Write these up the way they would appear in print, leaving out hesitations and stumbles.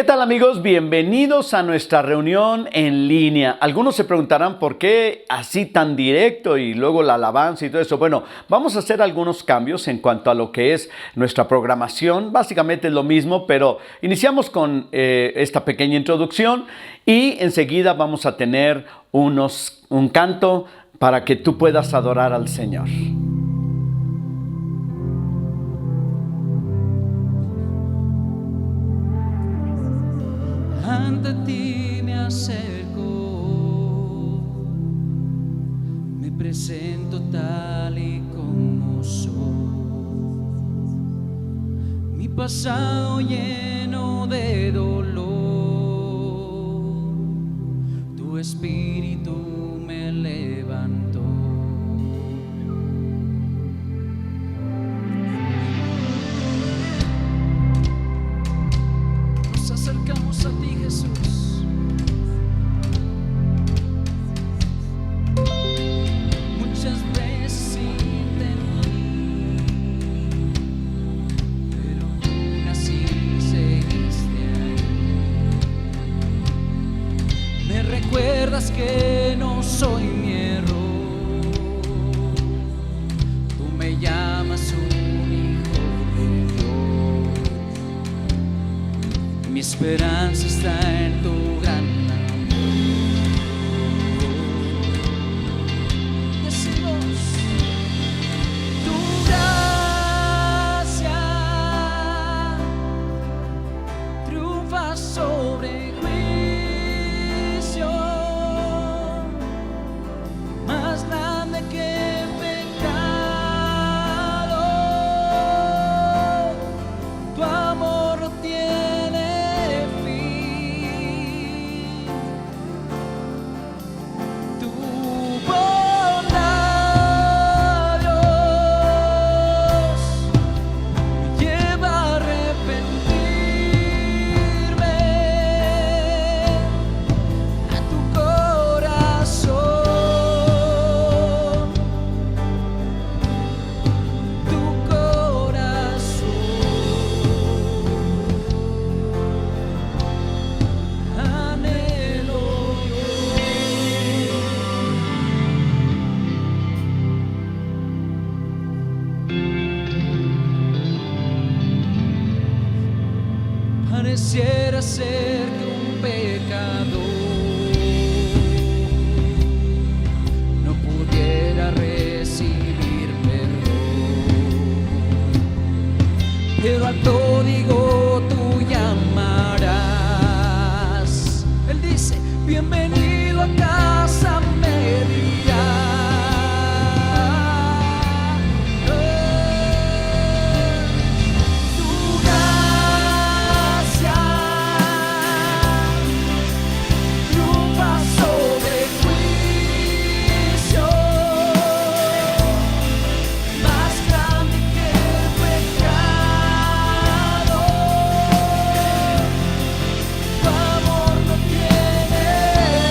¿Qué tal, amigos? Bienvenidos a nuestra reunión en línea. Algunos se preguntarán por qué así tan directo y luego la alabanza y todo eso. Bueno, vamos a hacer algunos cambios en cuanto a lo que es nuestra programación. Básicamente es lo mismo, pero iniciamos con esta pequeña introducción y enseguida vamos a tener un canto para que tú puedas adorar al Señor. Ante ti me acerco, me presento tal y como soy. Mi pasado lleno de dolor, tu espíritu me levantó. Nos acercamos a ti, Jesús. Muchas veces intentí, pero aún así seguiste ahí. Me recuerdas que no soy mi error. Tú me llamas un hijo de Dios. Mi esperanza está en tu gran amor. Decimos, tu gracia triunfa sobre juicio, más grande que el pecado. Tu amor no tiene fin. Tu bondad, Dios, me lleva a arrepentirme a tu corazón, tu corazón. Anhelo pareciera ser que un pecador no pudiera recibir perdón, pero al pródigo tú llamarás. Él dice, bienvenido a casa, me dirá. Tu gracia triunfa sobre juicio, más grande que el pecado. Tu amor no tiene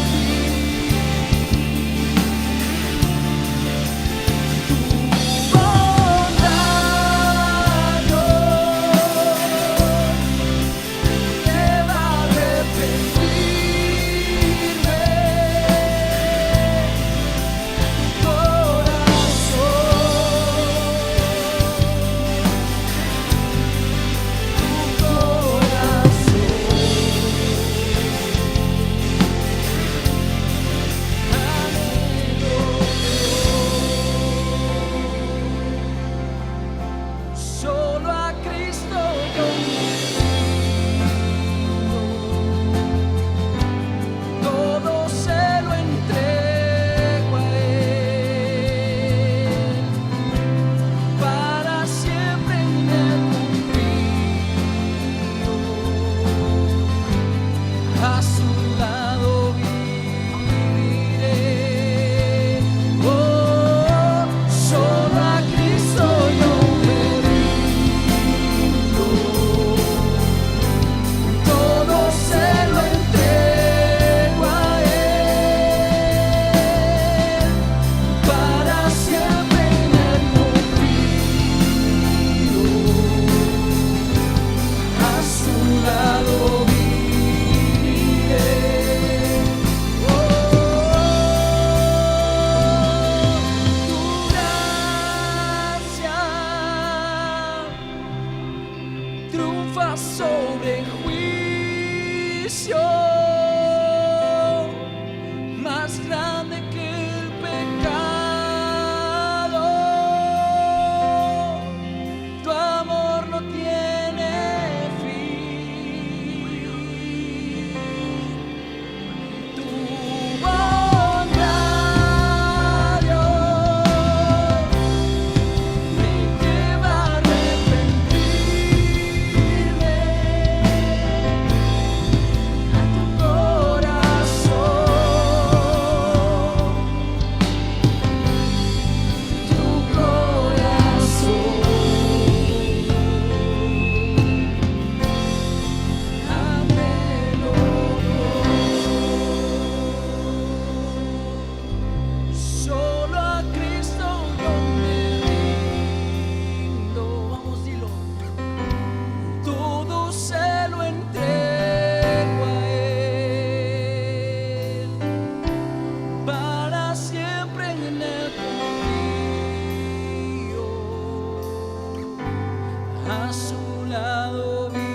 a su lado viviré.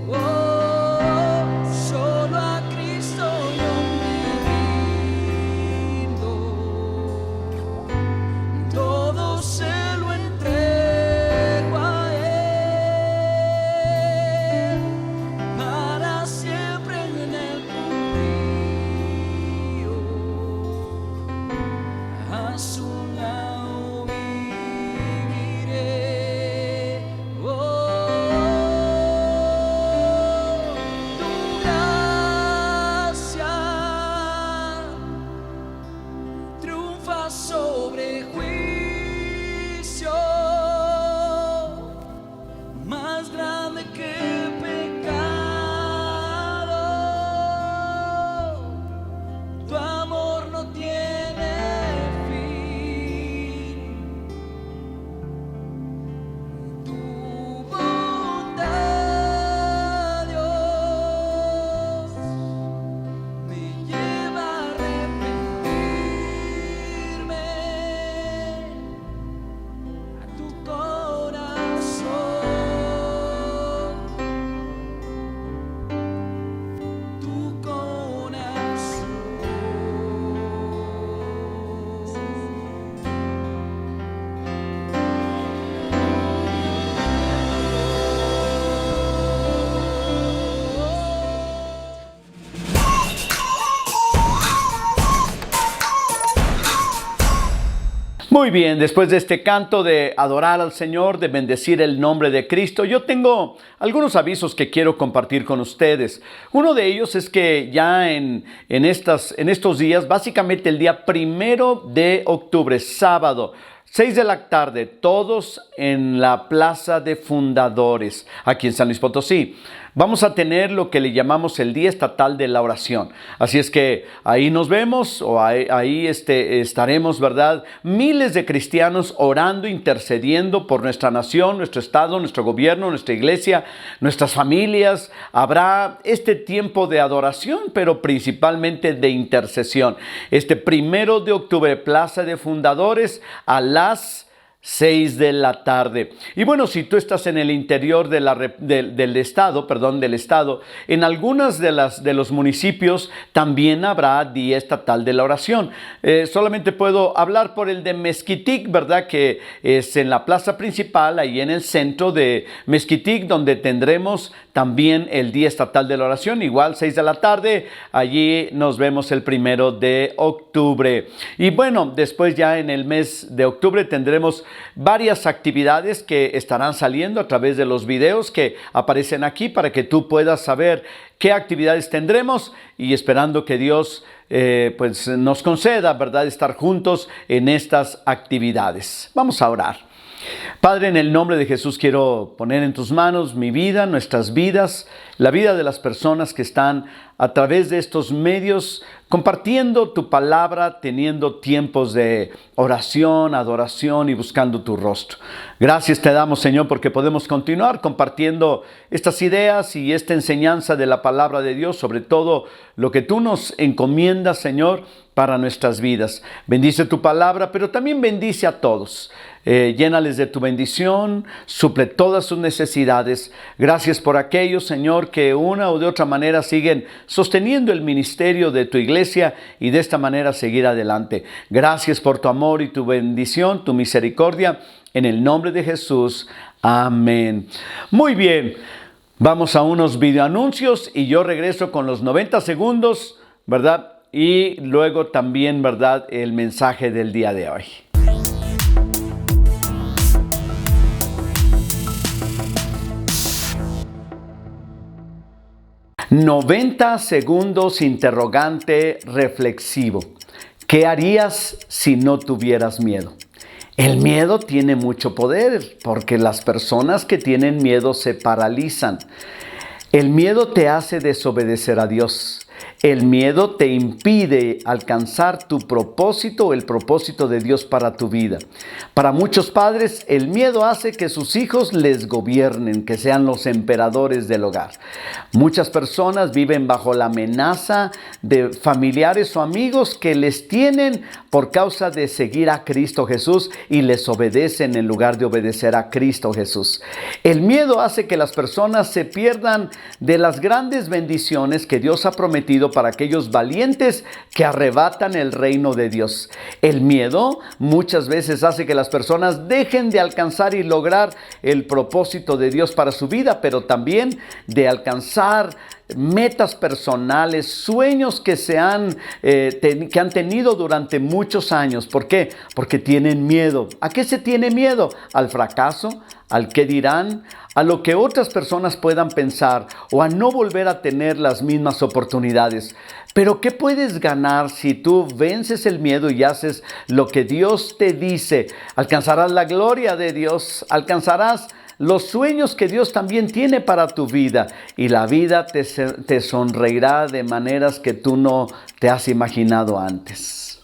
Oh, solo a Cristo yo me rindo, todo se lo entrego a Él, para siempre en el confío, a su lado viviré. Oh, tu gracia triunfa sobre juicio, más grande que el pecado. Tu amor no tiene fin, tu bondad, Dios, me lleva a arrepentirme, a tu corazón, tu corazón. Muy bien, después de este canto de adorar al Señor, de bendecir el nombre de Cristo, yo tengo algunos avisos que quiero compartir con ustedes. Uno de ellos es que ya en estos días, básicamente el día 1 de octubre, sábado, 6 de la tarde, todos en la Plaza de Fundadores, aquí en San Luis Potosí. Vamos a tener lo que le llamamos el Día Estatal de la Oración. Así es que ahí nos vemos, o ahí estaremos, ¿verdad? Miles de cristianos orando, intercediendo por nuestra nación, nuestro estado, nuestro gobierno, nuestra iglesia, nuestras familias. Habrá este tiempo de adoración, pero principalmente de intercesión. Este 1 de octubre, Plaza de Fundadores, a las 6 de la tarde. Y bueno, si tú estás en el interior del estado, en algunas de los municipios también habrá Día Estatal de la Oración. Solamente puedo hablar por el de Mezquitic, ¿verdad? Que es en la plaza principal, ahí en el centro de Mezquitic, donde tendremos también el Día Estatal de la Oración, igual 6 de la tarde. Allí nos vemos el 1 de octubre. Y bueno, después ya en el mes de octubre tendremos varias actividades que estarán saliendo a través de los videos que aparecen aquí para que tú puedas saber qué actividades tendremos, y esperando que Dios pues nos conceda, ¿verdad?, estar juntos en estas actividades. Vamos a orar. Padre, en el nombre de Jesús quiero poner en tus manos mi vida, nuestras vidas, la vida de las personas que están a través de estos medios compartiendo tu palabra, teniendo tiempos de oración, adoración y buscando tu rostro. Gracias te damos, Señor, porque podemos continuar compartiendo estas ideas y esta enseñanza de la palabra de Dios, sobre todo lo que tú nos encomiendas, Señor, para nuestras vidas. Bendice tu palabra, pero también bendice a todos. Llénales de tu bendición, suple todas sus necesidades. Gracias por aquellos, Señor, que una o de otra manera siguen sosteniendo el ministerio de tu iglesia y de esta manera seguir adelante. Gracias por tu amor y tu bendición, tu misericordia, en el nombre de Jesús. Amén. Muy bien, vamos a unos videoanuncios y yo regreso con los 90 segundos, ¿verdad? Y luego también, ¿verdad?, el mensaje del día de hoy. $90 segundos interrogante reflexivo. ¿Qué harías si no tuvieras miedo? El miedo tiene mucho poder porque las personas que tienen miedo se paralizan. El miedo te hace desobedecer a Dios. El miedo te impide alcanzar tu propósito o el propósito de Dios para tu vida. Para muchos padres, el miedo hace que sus hijos les gobiernen, que sean los emperadores del hogar. Muchas personas viven bajo la amenaza de familiares o amigos que les tienen por causa de seguir a Cristo Jesús y les obedecen en lugar de obedecer a Cristo Jesús. El miedo hace que las personas se pierdan de las grandes bendiciones que Dios ha prometido para aquellos valientes que arrebatan el reino de Dios. El miedo muchas veces hace que las personas dejen de alcanzar y lograr el propósito de Dios para su vida, pero también de alcanzar metas personales, sueños que que han tenido durante muchos años. ¿Por qué? Porque tienen miedo. ¿A qué se tiene miedo? ¿Al fracaso? ¿Al qué dirán? ¿A lo que otras personas puedan pensar? ¿O a no volver a tener las mismas oportunidades? Pero ¿qué puedes ganar si tú vences el miedo y haces lo que Dios te dice? Alcanzarás la gloria de Dios, alcanzarás los sueños que Dios también tiene para tu vida, y la vida te sonreirá de maneras que tú no te has imaginado antes.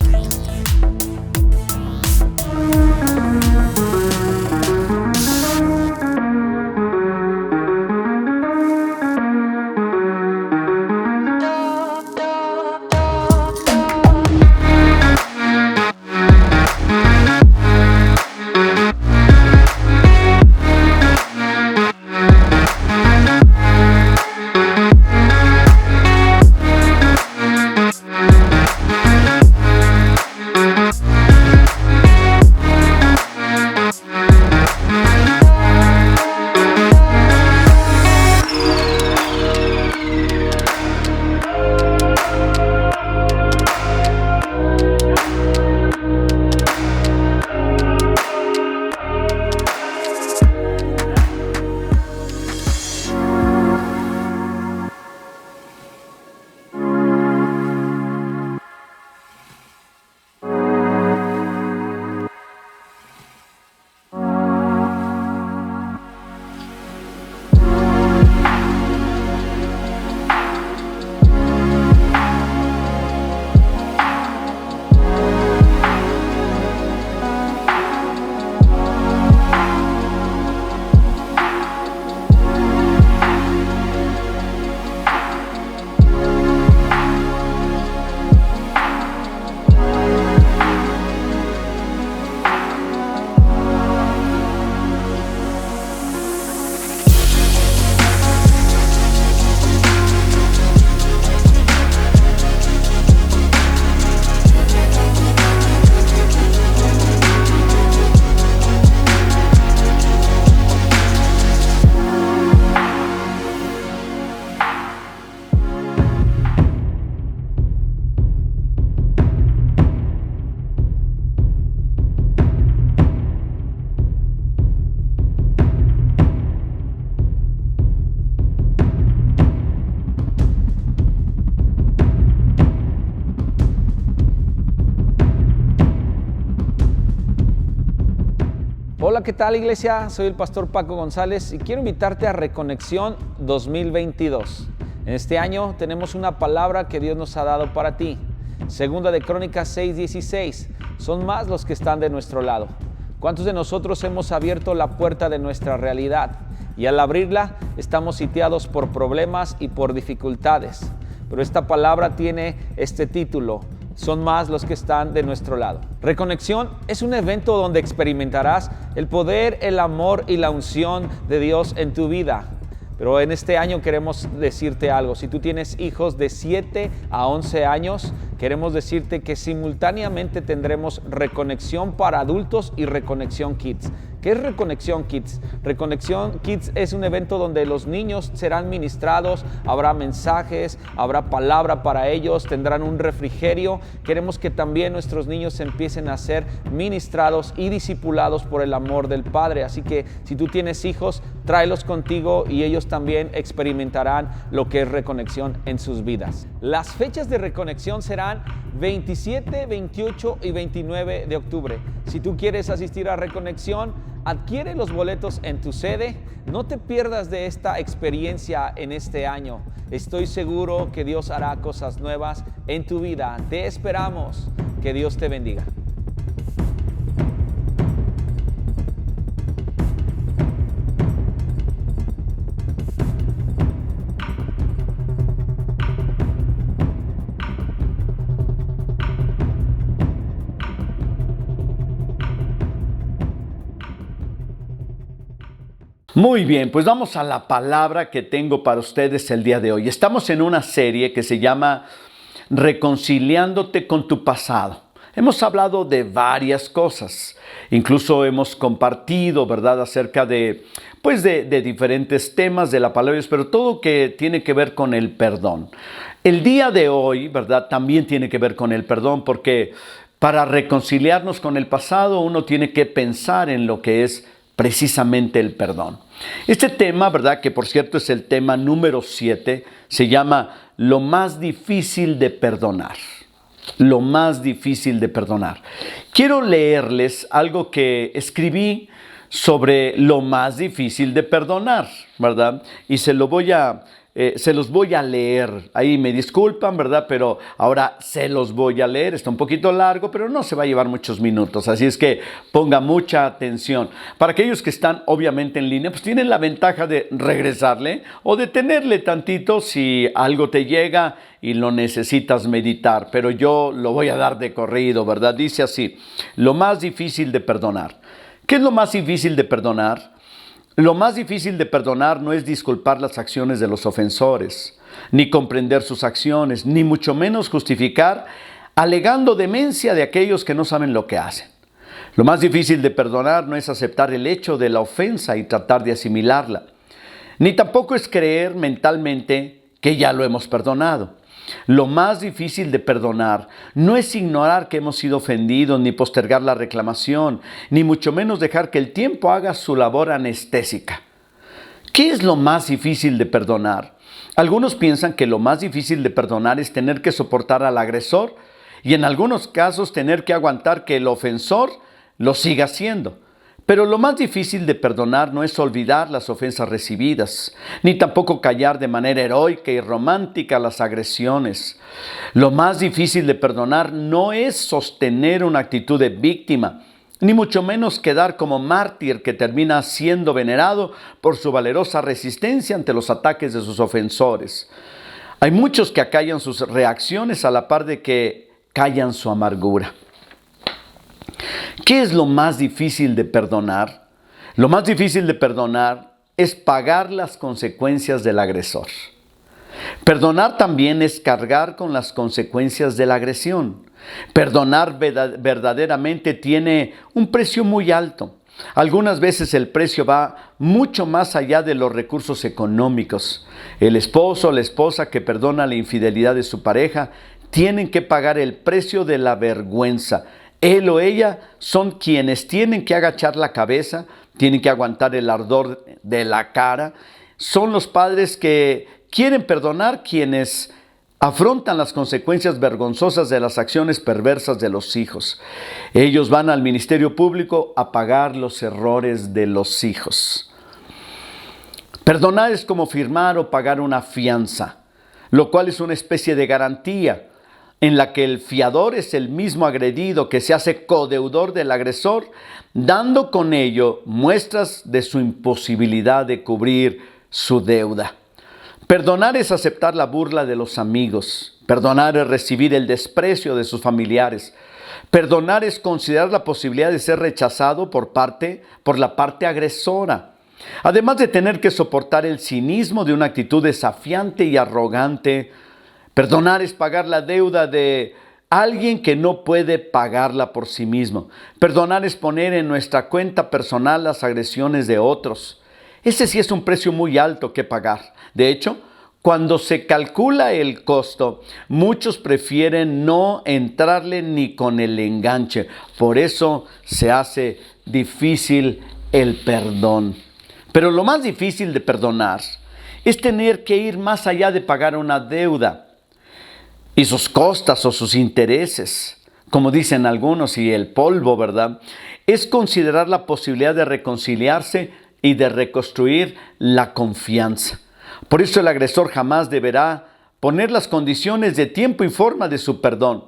Hola, ¿qué tal, iglesia? Soy el pastor Paco González y quiero invitarte a Reconexión 2022. En este año tenemos una palabra que Dios nos ha dado para ti. Segunda de Crónicas 6:16. Son más los que están de nuestro lado. ¿Cuántos de nosotros hemos abierto la puerta de nuestra realidad? Y al abrirla estamos sitiados por problemas y por dificultades. Pero esta palabra tiene este título: son más los que están de nuestro lado. Reconexión es un evento donde experimentarás el poder, el amor y la unción de Dios en tu vida. Pero en este año queremos decirte algo. Si tú tienes hijos de 7 a 11 años, queremos decirte que simultáneamente tendremos Reconexión para adultos y Reconexión Kids. ¿Qué es Reconexión Kids? Reconexión Kids es un evento donde los niños serán ministrados, habrá mensajes, habrá palabra para ellos, tendrán un refrigerio. Queremos que también nuestros niños empiecen a ser ministrados y discipulados por el amor del Padre. Así que si tú tienes hijos, tráelos contigo y ellos también experimentarán lo que es reconexión en sus vidas. Las fechas de reconexión serán serán 27, 28 y 29 de octubre. Si tú quieres asistir a Reconexión, adquiere los boletos en tu sede. No te pierdas de esta experiencia en este año. Estoy seguro que Dios hará cosas nuevas en tu vida. Te esperamos. Que Dios te bendiga. Muy bien, pues vamos a la palabra que tengo para ustedes el día de hoy. Estamos en una serie que se llama Reconciliándote con tu pasado. Hemos hablado de varias cosas, incluso hemos compartido, ¿verdad?, acerca de diferentes temas de la palabra de Dios, pero todo que tiene que ver con el perdón. El día de hoy, ¿verdad?, también tiene que ver con el perdón, porque para reconciliarnos con el pasado uno tiene que pensar en lo que es precisamente el perdón. Este tema, ¿verdad?, que por cierto es el tema número 7, se llama lo más difícil de perdonar. Lo más difícil de perdonar. Quiero leerles algo que escribí sobre lo más difícil de perdonar, ¿verdad? Y se los voy a leer. Ahí me disculpan, ¿verdad? Pero ahora se los voy a leer. Está un poquito largo, pero no se va a llevar muchos minutos. Así es que ponga mucha atención. Para aquellos que están obviamente en línea, pues tienen la ventaja de regresarle o detenerle tantito si algo te llega y lo necesitas meditar. Pero yo lo voy a dar de corrido, ¿verdad? Dice así: lo más difícil de perdonar. ¿Qué es lo más difícil de perdonar? Lo más difícil de perdonar no es disculpar las acciones de los ofensores, ni comprender sus acciones, ni mucho menos justificar alegando demencia de aquellos que no saben lo que hacen. Lo más difícil de perdonar no es aceptar el hecho de la ofensa y tratar de asimilarla, ni tampoco es creer mentalmente que ya lo hemos perdonado. Lo más difícil de perdonar no es ignorar que hemos sido ofendidos, ni postergar la reclamación, ni mucho menos dejar que el tiempo haga su labor anestésica. ¿Qué es lo más difícil de perdonar? Algunos piensan que lo más difícil de perdonar es tener que soportar al agresor y en algunos casos tener que aguantar que el ofensor lo siga haciendo. Pero lo más difícil de perdonar no es olvidar las ofensas recibidas, ni tampoco callar de manera heroica y romántica las agresiones. Lo más difícil de perdonar no es sostener una actitud de víctima, ni mucho menos quedar como mártir que termina siendo venerado por su valerosa resistencia ante los ataques de sus ofensores. Hay muchos que acallan sus reacciones a la par de que callan su amargura. ¿Qué es lo más difícil de perdonar? Lo más difícil de perdonar es pagar las consecuencias del agresor. Perdonar también es cargar con las consecuencias de la agresión. Perdonar verdaderamente tiene un precio muy alto. Algunas veces el precio va mucho más allá de los recursos económicos. El esposo o la esposa que perdona la infidelidad de su pareja tienen que pagar el precio de la vergüenza. Él o ella son quienes tienen que agachar la cabeza, tienen que aguantar el ardor de la cara. Son los padres que quieren perdonar quienes afrontan las consecuencias vergonzosas de las acciones perversas de los hijos. Ellos van al ministerio público a pagar los errores de los hijos. Perdonar es como firmar o pagar una fianza, lo cual es una especie de garantía en la que el fiador es el mismo agredido que se hace codeudor del agresor, dando con ello muestras de su imposibilidad de cubrir su deuda. Perdonar es aceptar la burla de los amigos. Perdonar es recibir el desprecio de sus familiares. Perdonar es considerar la posibilidad de ser rechazado por la parte agresora. Además de tener que soportar el cinismo de una actitud desafiante y arrogante. Perdonar es pagar la deuda de alguien que no puede pagarla por sí mismo. Perdonar es poner en nuestra cuenta personal las agresiones de otros. Ese sí es un precio muy alto que pagar. De hecho, cuando se calcula el costo, muchos prefieren no entrarle ni con el enganche. Por eso se hace difícil el perdón. Pero lo más difícil de perdonar es tener que ir más allá de pagar una deuda. y sus costas o sus intereses, como dicen algunos, y el polvo, ¿verdad? Es considerar la posibilidad de reconciliarse y de reconstruir la confianza. Por eso el agresor jamás deberá poner las condiciones de tiempo y forma de su perdón,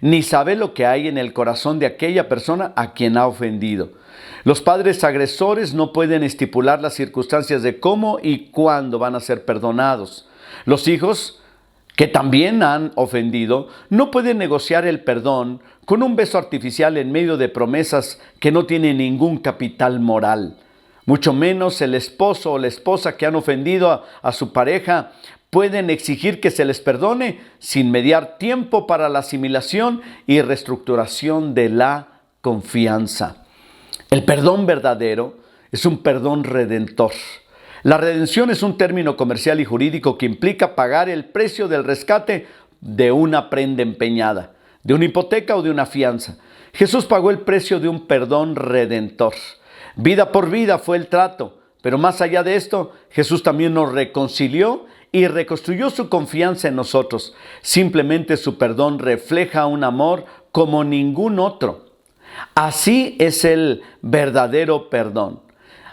ni saber lo que hay en el corazón de aquella persona a quien ha ofendido. Los padres agresores no pueden estipular las circunstancias de cómo y cuándo van a ser perdonados. Los hijos, que también han ofendido, no pueden negociar el perdón con un beso artificial en medio de promesas que no tienen ningún capital moral. Mucho menos el esposo o la esposa que han ofendido a su pareja pueden exigir que se les perdone sin mediar tiempo para la asimilación y reestructuración de la confianza. El perdón verdadero es un perdón redentor. La redención es un término comercial y jurídico que implica pagar el precio del rescate de una prenda empeñada, de una hipoteca o de una fianza. Jesús pagó el precio de un perdón redentor. Vida por vida fue el trato, pero más allá de esto, Jesús también nos reconcilió y reconstruyó su confianza en nosotros. Simplemente su perdón refleja un amor como ningún otro. Así es el verdadero perdón.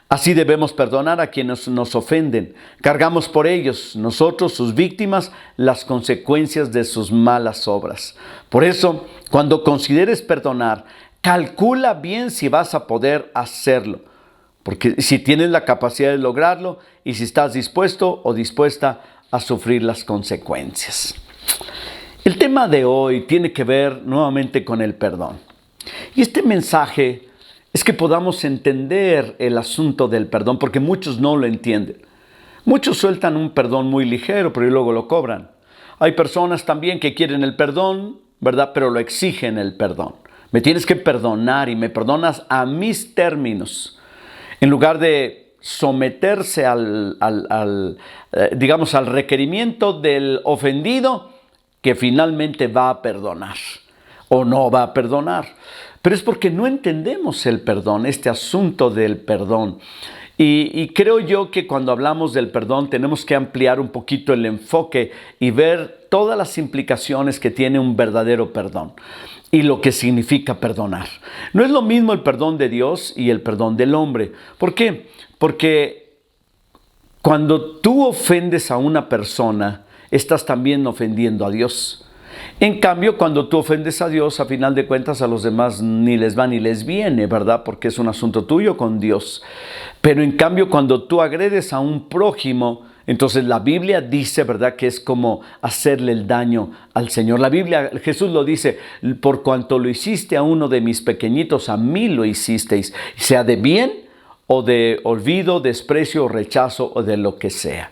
Así debemos perdonar a quienes nos ofenden. Cargamos por ellos, nosotros, sus víctimas, las consecuencias de sus malas obras. Por eso, cuando consideres perdonar, calcula bien si vas a poder hacerlo. Porque si tienes la capacidad de lograrlo y si estás dispuesto o dispuesta a sufrir las consecuencias. El tema de hoy tiene que ver nuevamente con el perdón. Y este mensaje es que podamos entender el asunto del perdón, porque muchos no lo entienden. Muchos sueltan un perdón muy ligero, pero luego lo cobran. Hay personas también que quieren el perdón, ¿verdad? Pero lo exigen el perdón. Me tienes que perdonar y me perdonas a mis términos. En lugar de someterse al requerimiento del ofendido, que finalmente va a perdonar o no va a perdonar. Pero es porque no entendemos el perdón, este asunto del perdón. Y creo yo que cuando hablamos del perdón tenemos que ampliar un poquito el enfoque y ver todas las implicaciones que tiene un verdadero perdón y lo que significa perdonar. No es lo mismo el perdón de Dios y el perdón del hombre. ¿Por qué? Porque cuando tú ofendes a una persona, estás también ofendiendo a Dios. En cambio, cuando tú ofendes a Dios, a final de cuentas a los demás ni les va ni les viene, ¿verdad? Porque es un asunto tuyo con Dios. Pero en cambio, cuando tú agredes a un prójimo, entonces la Biblia dice, ¿verdad?, que es como hacerle el daño al Señor. La Biblia, Jesús lo dice, por cuanto lo hiciste a uno de mis pequeñitos, a mí lo hicisteis, sea de bien o de olvido, desprecio o rechazo o de lo que sea.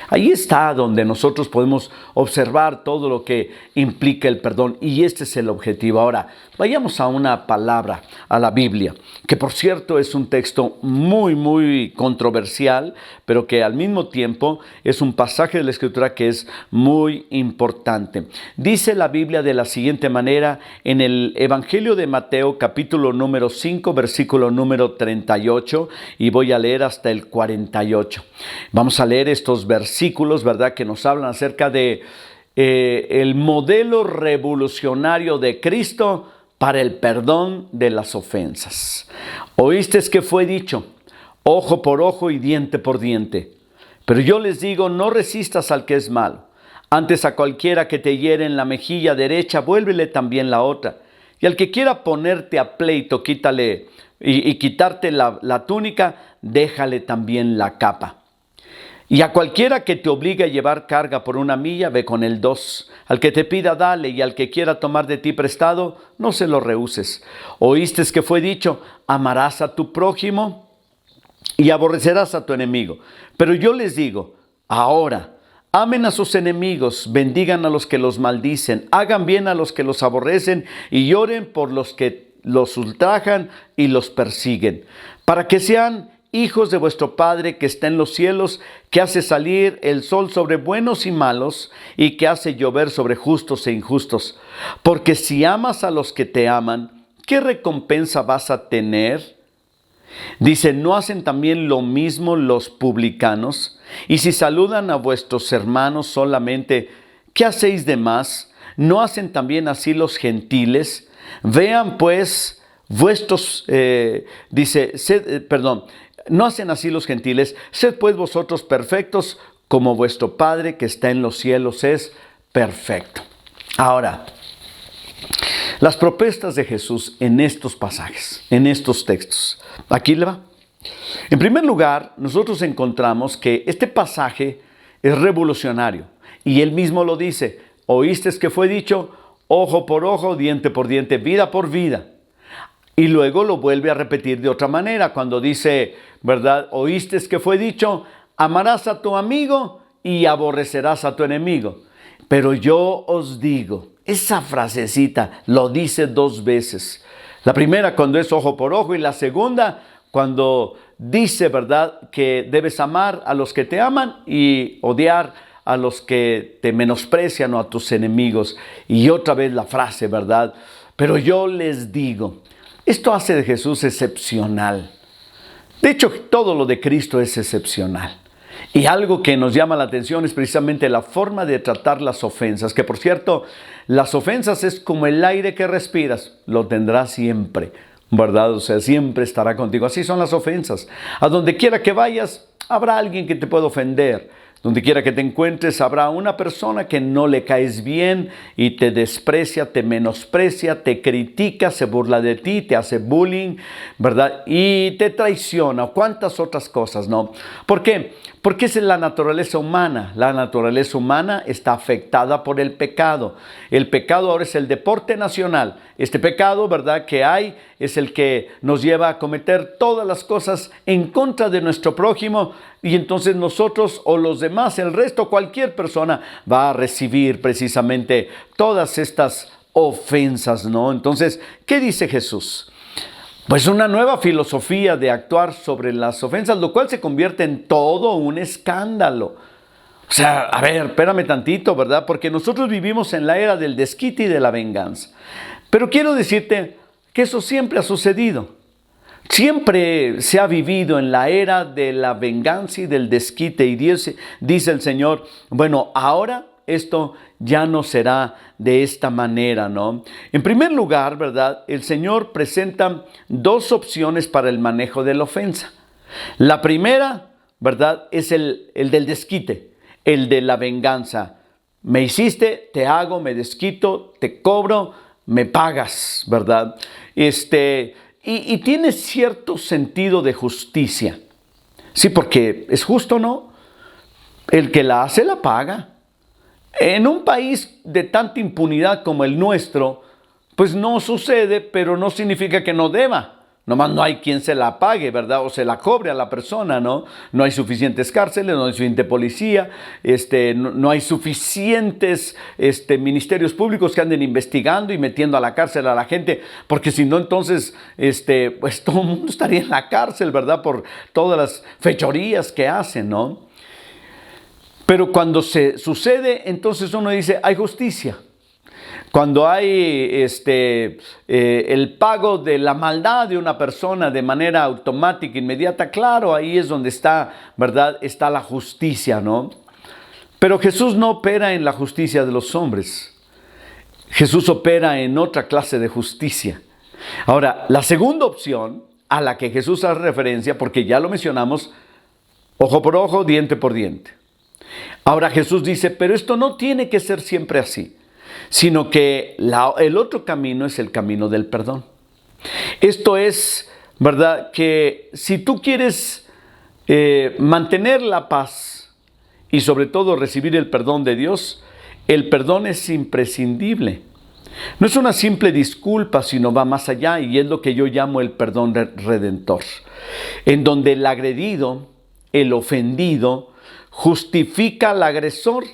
Ahí está donde nosotros podemos observar todo lo que implica el perdón, y este es el objetivo. Ahora, vayamos a una palabra, a la Biblia, que por cierto es un texto muy controversial, pero que al mismo tiempo es un pasaje de la Escritura que es muy importante. Dice la Biblia de la siguiente manera en el Evangelio de Mateo, capítulo número 5, versículo número 38, y voy a leer hasta el 48. Vamos a leer estos versículos, ¿verdad?, que nos hablan acerca de el modelo revolucionario de Cristo para el perdón de las ofensas. Oíste que fue dicho, ojo por ojo y diente por diente. Pero yo les digo, no resistas al que es malo. Antes a cualquiera que te hiere en la mejilla derecha, vuélvele también la otra. Y al que quiera ponerte a pleito, quítale y quitarte la túnica, déjale también la capa. Y a cualquiera que te obligue a llevar carga por 1 milla, ve con él 2. Al que te pida, dale, y al que quiera tomar de ti prestado, no se lo rehuses. Oíste que fue dicho, amarás a tu prójimo y aborrecerás a tu enemigo. Pero yo les digo, ahora, amen a sus enemigos, bendigan a los que los maldicen, hagan bien a los que los aborrecen y lloren por los que los ultrajan y los persiguen, para que sean hijos de vuestro Padre que está en los cielos, que hace salir el sol sobre buenos y malos, y que hace llover sobre justos e injustos. Porque si amas a los que te aman, ¿qué recompensa vas a tener? Dice, ¿no hacen también lo mismo los publicanos? Y si saludan a vuestros hermanos solamente, ¿qué hacéis de más? ¿no hacen también así los gentiles? Vean pues vuestros, ¿no hacen así los gentiles? Sed pues vosotros perfectos, como vuestro Padre que está en los cielos es perfecto. Ahora, las propuestas de Jesús en estos pasajes, en estos textos. Aquí le va. En primer lugar, nosotros encontramos que este pasaje es revolucionario. Y él mismo lo dice. Oíste que fue dicho, ojo por ojo, diente por diente, vida por vida. Y luego lo vuelve a repetir de otra manera cuando dice, ¿verdad? Oíste que fue dicho, amarás a tu amigo y aborrecerás a tu enemigo. Pero yo os digo, esa frasecita lo dice 2 veces. La primera cuando es ojo por ojo y la segunda cuando dice, ¿verdad?, que debes amar a los que te aman y odiar a los que te menosprecian o a tus enemigos. Y otra vez la frase, ¿verdad? Pero yo les digo, esto hace de Jesús excepcional. De hecho, todo lo de Cristo es excepcional. Y algo que nos llama la atención es precisamente la forma de tratar las ofensas, que por cierto, las ofensas es como el aire que respiras, lo tendrás siempre, ¿verdad? O sea, siempre estará contigo. Así son las ofensas. A donde quiera que vayas, habrá alguien que te pueda ofender. Donde quiera que te encuentres, habrá una persona que no le caes bien y te desprecia, te menosprecia, te critica, se burla de ti, te hace bullying, ¿verdad? Y te traiciona. ¿Cuántas otras cosas, no? ¿Por qué? Porque esa es la naturaleza humana. La naturaleza humana está afectada por el pecado. El pecado ahora es el deporte nacional. Este pecado, ¿verdad?, que hay es el que nos lleva a cometer todas las cosas en contra de nuestro prójimo. Y entonces nosotros o los demás, el resto, cualquier persona va a recibir precisamente todas estas ofensas, ¿no? Entonces, ¿qué dice Jesús? Pues una nueva filosofía de actuar sobre las ofensas, lo cual se convierte en todo un escándalo. O sea, a ver, espérame tantito, ¿verdad? Porque nosotros vivimos en la era del desquite y de la venganza. Pero quiero decirte que eso siempre ha sucedido. Siempre se ha vivido en la era de la venganza y del desquite. Y dice el Señor, bueno, ahora esto ya no será de esta manera, ¿no? En primer lugar, ¿verdad?, el Señor presenta 2 opciones para el manejo de la ofensa. La primera, ¿verdad?, es el del desquite, el de la venganza. Me hiciste, te hago, me desquito, te cobro, me pagas, ¿verdad? Y tiene cierto sentido de justicia. Sí, porque es justo, ¿no? El que la hace, la paga. En un país de tanta impunidad como el nuestro, pues no sucede, pero no significa que no deba. Nomás no hay quien se la pague, ¿verdad? O se la cobre a la persona, ¿no? No hay suficientes cárceles, no hay suficiente policía, no hay suficientes ministerios públicos que anden investigando y metiendo a la cárcel a la gente, porque si no, entonces, pues todo el mundo estaría en la cárcel, ¿verdad? Por todas las fechorías que hacen, ¿no? Pero cuando se sucede, entonces uno dice, hay justicia. Cuando hay el pago de la maldad de una persona de manera automática, inmediata, claro, ahí es donde está, ¿verdad?, está la justicia, ¿no? Pero Jesús no opera en la justicia de los hombres. Jesús opera en otra clase de justicia. Ahora, la segunda opción a la que Jesús hace referencia, porque ya lo mencionamos, ojo por ojo, diente por diente. Ahora Jesús dice, pero esto no tiene que ser siempre así, sino que el otro camino es el camino del perdón. Esto es, ¿verdad?, que si tú quieres mantener la paz y sobre todo recibir el perdón de Dios, el perdón es imprescindible. No es una simple disculpa, sino va más allá, y es lo que yo llamo el perdón redentor, en donde el agredido, el ofendido, justifica al agresor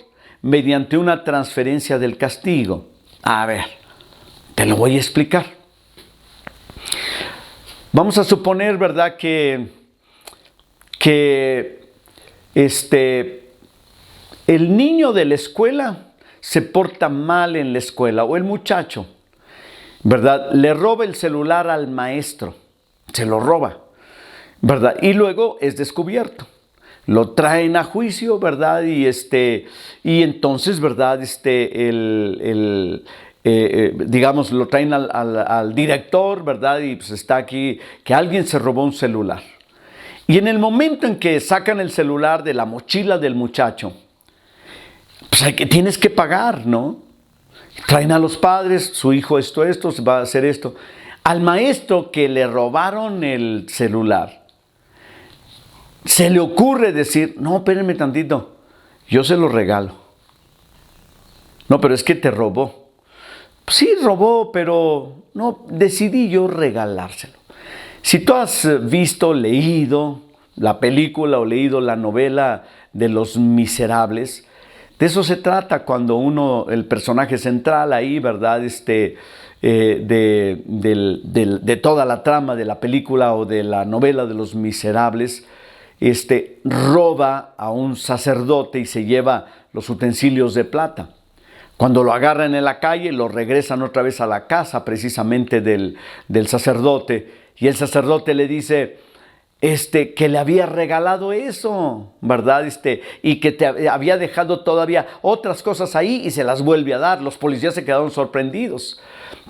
mediante una transferencia del castigo. A ver, te lo voy a explicar. Vamos a suponer, ¿verdad?, que el niño de la escuela se porta mal en la escuela, o el muchacho, ¿verdad?, le roba el celular al maestro, se lo roba, ¿verdad?, y luego es descubierto. lo traen a juicio, ¿verdad? Y entonces, ¿verdad? Digamos, lo traen al director, ¿verdad? Y pues está aquí que alguien se robó un celular. Y en el momento en que sacan el celular de la mochila del muchacho, pues tienes que pagar, ¿no? Traen a los padres, su hijo esto, va a hacer esto. Al maestro que le robaron el celular, se le ocurre decir, no, espérenme tantito, yo se lo regalo. No, pero es que te robó. Sí, robó, pero no, decidí yo regalárselo. Si tú has visto, leído la película o leído la novela de Los Miserables, de eso se trata cuando el personaje central ahí, ¿verdad? De toda la trama de la película o de la novela de Los Miserables, roba a un sacerdote y se lleva los utensilios de plata. Cuando lo agarran en la calle, lo regresan otra vez a la casa precisamente del sacerdote, y el sacerdote le dice que le había regalado eso, ¿verdad? Y que te había dejado todavía otras cosas ahí y se las vuelve a dar. Los policías se quedaron sorprendidos.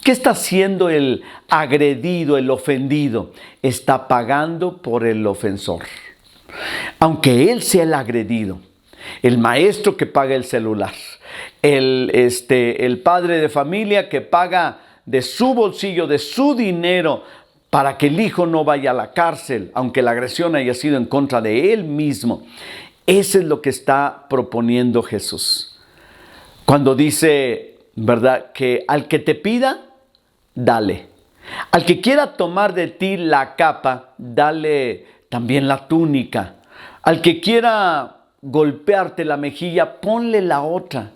¿Qué está haciendo el agredido, el ofendido? Está pagando por el ofensor. Aunque él sea el agredido, el maestro que paga el celular, el padre de familia que paga de su bolsillo, de su dinero, para que el hijo no vaya a la cárcel, aunque la agresión haya sido en contra de él mismo. Eso es lo que está proponiendo Jesús. Cuando dice, ¿verdad?, que al que te pida, dale. Al que quiera tomar de ti la capa, dale también la túnica. Al que quiera golpearte la mejilla, ponle la otra.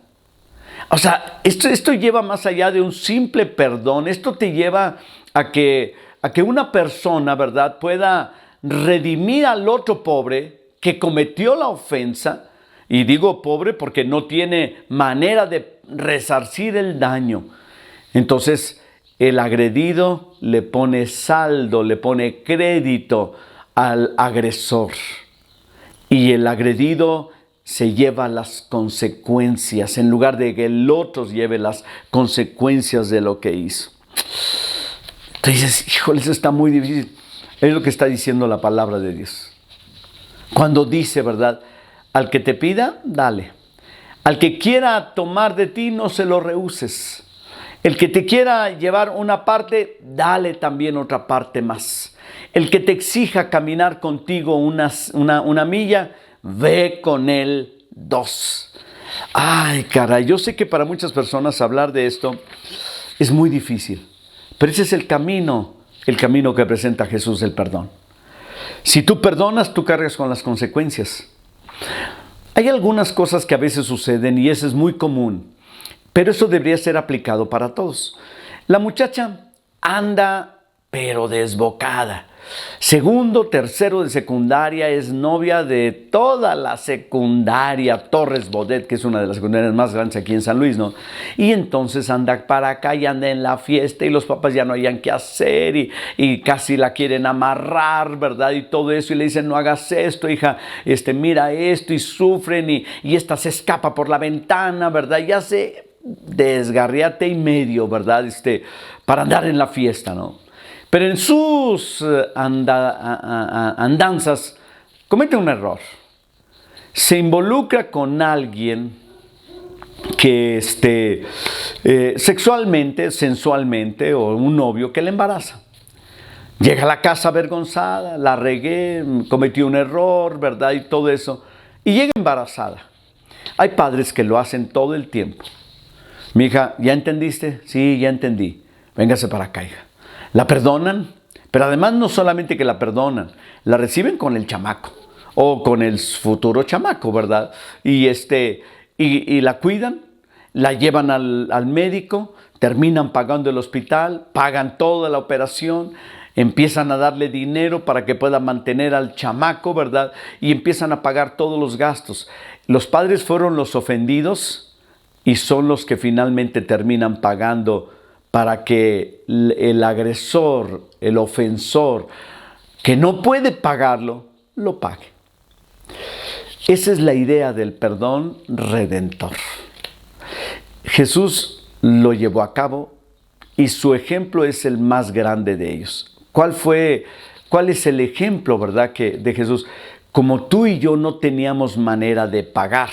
O sea, esto lleva más allá de un simple perdón. Esto te lleva a que una persona, ¿verdad?, pueda redimir al otro pobre que cometió la ofensa. Y digo pobre porque no tiene manera de resarcir el daño. Entonces, el agredido le pone saldo, le pone crédito al agresor. Y el agredido se lleva las consecuencias en lugar de que el otro lleve las consecuencias de lo que hizo. Entonces dices, híjole, eso está muy difícil. Es lo que está diciendo la palabra de Dios. Cuando dice, ¿verdad?, al que te pida, dale. Al que quiera tomar de ti, no se lo rehuses. El que te quiera llevar una parte, dale también otra parte más. El que te exija caminar contigo una milla, ve con él 2. Ay, caray, yo sé que para muchas personas hablar de esto es muy difícil. Pero ese es el camino que presenta Jesús del perdón. Si tú perdonas, tú cargas con las consecuencias. Hay algunas cosas que a veces suceden y eso es muy común, pero eso debería ser aplicado para todos. La muchacha anda pero desbocada. Segundo, tercero de secundaria, es novia de toda la secundaria Torres Bodet, que es una de las secundarias más grandes aquí en San Luis, ¿no? Y entonces anda para acá y anda en la fiesta y los papás ya no hayan qué hacer y casi la quieren amarrar, ¿verdad? Y todo eso, y le dicen, no hagas esto, hija, mira esto, y sufren y esta se escapa por la ventana, ¿verdad? Y hace desgarriate y medio, ¿verdad? Para andar en la fiesta, ¿no? Pero en sus andanzas comete un error. Se involucra con alguien que sexualmente, sensualmente, o un novio que le embaraza. Llega a la casa avergonzada, la regué, cometí un error, ¿verdad? Y todo eso. Y llega embarazada. Hay padres que lo hacen todo el tiempo. Mi hija, ¿ya entendiste? Sí, ya entendí. Véngase para acá, hija. La perdonan, pero además no solamente que la perdonan, la reciben con el chamaco o con el futuro chamaco, ¿verdad? Y la cuidan, la llevan al médico, terminan pagando el hospital, pagan toda la operación, empiezan a darle dinero para que pueda mantener al chamaco, ¿verdad? Y empiezan a pagar todos los gastos. Los padres fueron los ofendidos y son los que finalmente terminan pagando para que el agresor, el ofensor, que no puede pagarlo, lo pague. Esa es la idea del perdón redentor. Jesús lo llevó a cabo y su ejemplo es el más grande de ellos. ¿Cuál es el ejemplo, verdad, de Jesús? Como tú y yo no teníamos manera de pagar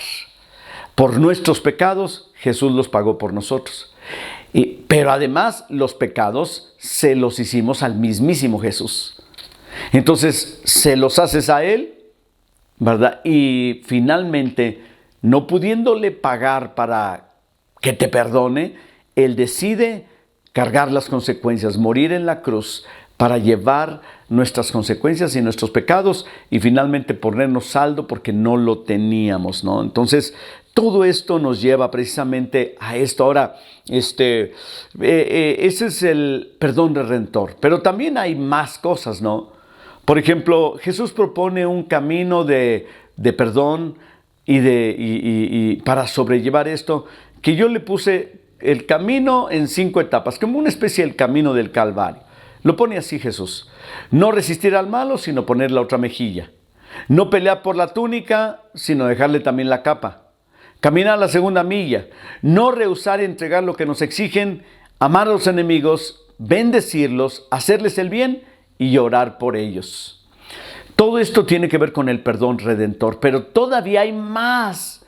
por nuestros pecados, Jesús los pagó por nosotros. Pero además los pecados se los hicimos al mismísimo Jesús. Entonces se los haces a Él, ¿verdad? Y finalmente, no pudiéndole pagar para que te perdone, Él decide cargar las consecuencias, morir en la cruz para llevar nuestras consecuencias y nuestros pecados y finalmente ponernos saldo porque no lo teníamos, ¿no? Entonces, todo esto nos lleva precisamente a esto. Ahora, ese es el perdón redentor, pero también hay más cosas, ¿no? Por ejemplo, Jesús propone un camino de perdón y para sobrellevar esto, que yo le puse el camino en 5 etapas, como una especie del camino del Calvario. Lo pone así Jesús: no resistir al malo, sino poner la otra mejilla. No pelear por la túnica, sino dejarle también la capa. Caminar la segunda milla. No rehusar entregar lo que nos exigen. Amar a los enemigos, bendecirlos, hacerles el bien y orar por ellos. Todo esto tiene que ver con el perdón redentor, pero todavía hay más.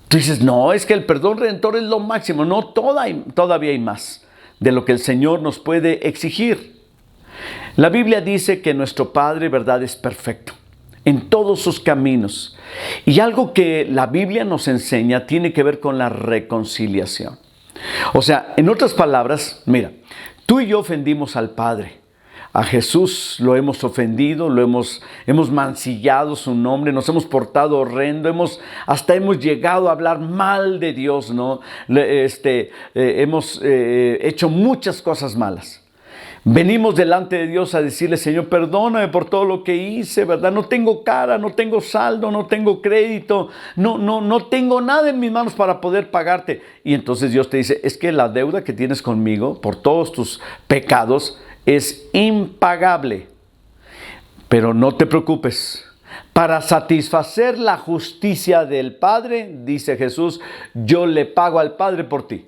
Tú dices, no, es que el perdón redentor es lo máximo. No, todavía hay más de lo que el Señor nos puede exigir. La Biblia dice que nuestro Padre, ¿verdad?, es perfecto en todos sus caminos. Y algo que la Biblia nos enseña tiene que ver con la reconciliación. O sea, en otras palabras, mira, tú y yo ofendimos al Padre. A Jesús lo hemos ofendido, hemos mancillado su nombre, nos hemos portado horrendo, hasta hemos llegado a hablar mal de Dios, ¿no? Hemos hecho muchas cosas malas. Venimos delante de Dios a decirle, Señor, perdóname por todo lo que hice, ¿verdad? No tengo cara, no tengo saldo, no tengo crédito, no tengo nada en mis manos para poder pagarte. Y entonces Dios te dice, es que la deuda que tienes conmigo por todos tus pecados es impagable. Pero no te preocupes. Para satisfacer la justicia del Padre, dice Jesús, yo le pago al Padre por ti.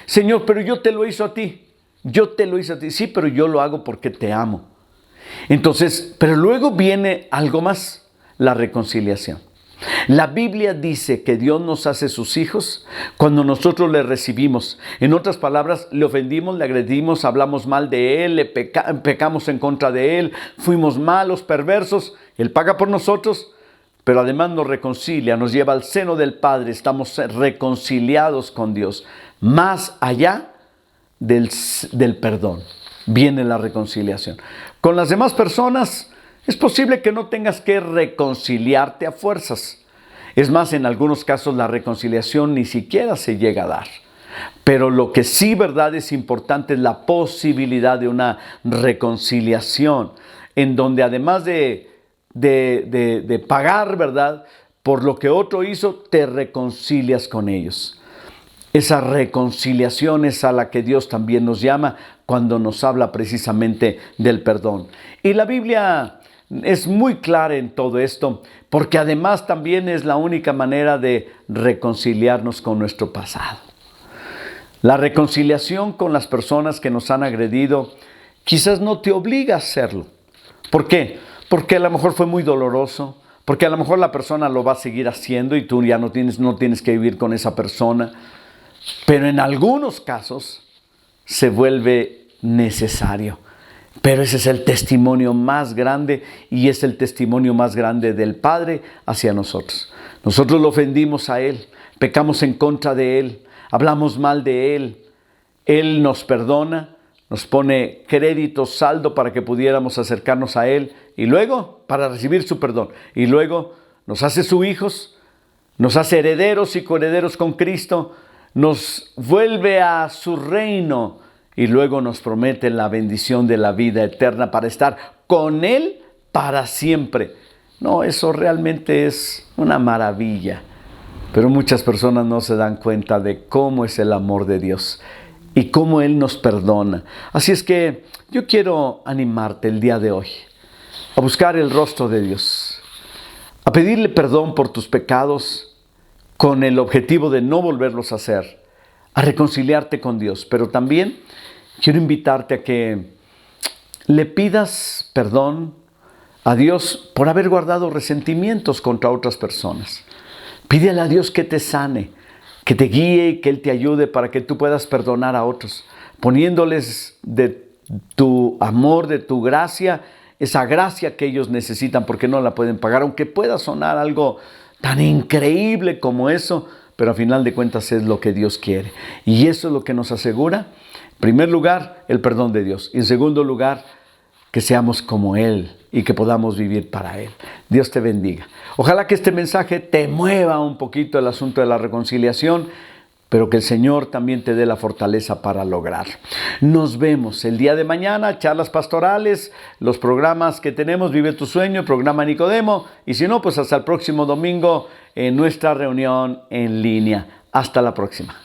Señor, pero yo te lo hice a ti. Yo te lo hice a ti. Sí, pero yo lo hago porque te amo. Entonces, pero luego viene algo más, la reconciliación. La Biblia dice que Dios nos hace sus hijos cuando nosotros le recibimos. En otras palabras, le ofendimos, le agredimos, hablamos mal de Él, pecamos en contra de Él, fuimos malos, perversos. Él paga por nosotros, pero además nos reconcilia, nos lleva al seno del Padre. Estamos reconciliados con Dios. Más allá del perdón viene la reconciliación. Con las demás personas es posible que no tengas que reconciliarte a fuerzas. Es más, en algunos casos la reconciliación ni siquiera se llega a dar. Pero lo que sí, verdad, es importante es la posibilidad de una reconciliación en donde además de pagar, verdad, por lo que otro hizo, te reconcilias con ellos. Esa reconciliación es a la que Dios también nos llama cuando nos habla precisamente del perdón. Y la Biblia es muy clara en todo esto, porque además también es la única manera de reconciliarnos con nuestro pasado. La reconciliación con las personas que nos han agredido quizás no te obliga a hacerlo. ¿Por qué? Porque a lo mejor fue muy doloroso, porque a lo mejor la persona lo va a seguir haciendo y tú ya no tienes que vivir con esa persona. Pero en algunos casos se vuelve necesario. Pero ese es el testimonio más grande y es el testimonio más grande del Padre hacia nosotros. Nosotros lo ofendimos a Él, pecamos en contra de Él, hablamos mal de Él. Él nos perdona, nos pone crédito, saldo para que pudiéramos acercarnos a Él y luego para recibir su perdón. Y luego nos hace sus hijos, nos hace herederos y coherederos con Cristo, nos vuelve a su reino y luego nos promete la bendición de la vida eterna para estar con Él para siempre. No, eso realmente es una maravilla. Pero muchas personas no se dan cuenta de cómo es el amor de Dios y cómo Él nos perdona. Así es que yo quiero animarte el día de hoy a buscar el rostro de Dios, a pedirle perdón por tus pecados con el objetivo de no volverlos a hacer, a reconciliarte con Dios. Pero también quiero invitarte a que le pidas perdón a Dios por haber guardado resentimientos contra otras personas. Pídele a Dios que te sane, que te guíe y que Él te ayude para que tú puedas perdonar a otros, poniéndoles de tu amor, de tu gracia, esa gracia que ellos necesitan porque no la pueden pagar, aunque pueda sonar algo tan increíble como eso, pero a final de cuentas es lo que Dios quiere. Y eso es lo que nos asegura, en primer lugar, el perdón de Dios. Y en segundo lugar, que seamos como Él y que podamos vivir para Él. Dios te bendiga. Ojalá que este mensaje te mueva un poquito el asunto de la reconciliación, pero que el Señor también te dé la fortaleza para lograrlo. Nos vemos el día de mañana, charlas pastorales, los programas que tenemos, Vive tu Sueño, el programa Nicodemo, y si no, pues hasta el próximo domingo en nuestra reunión en línea. Hasta la próxima.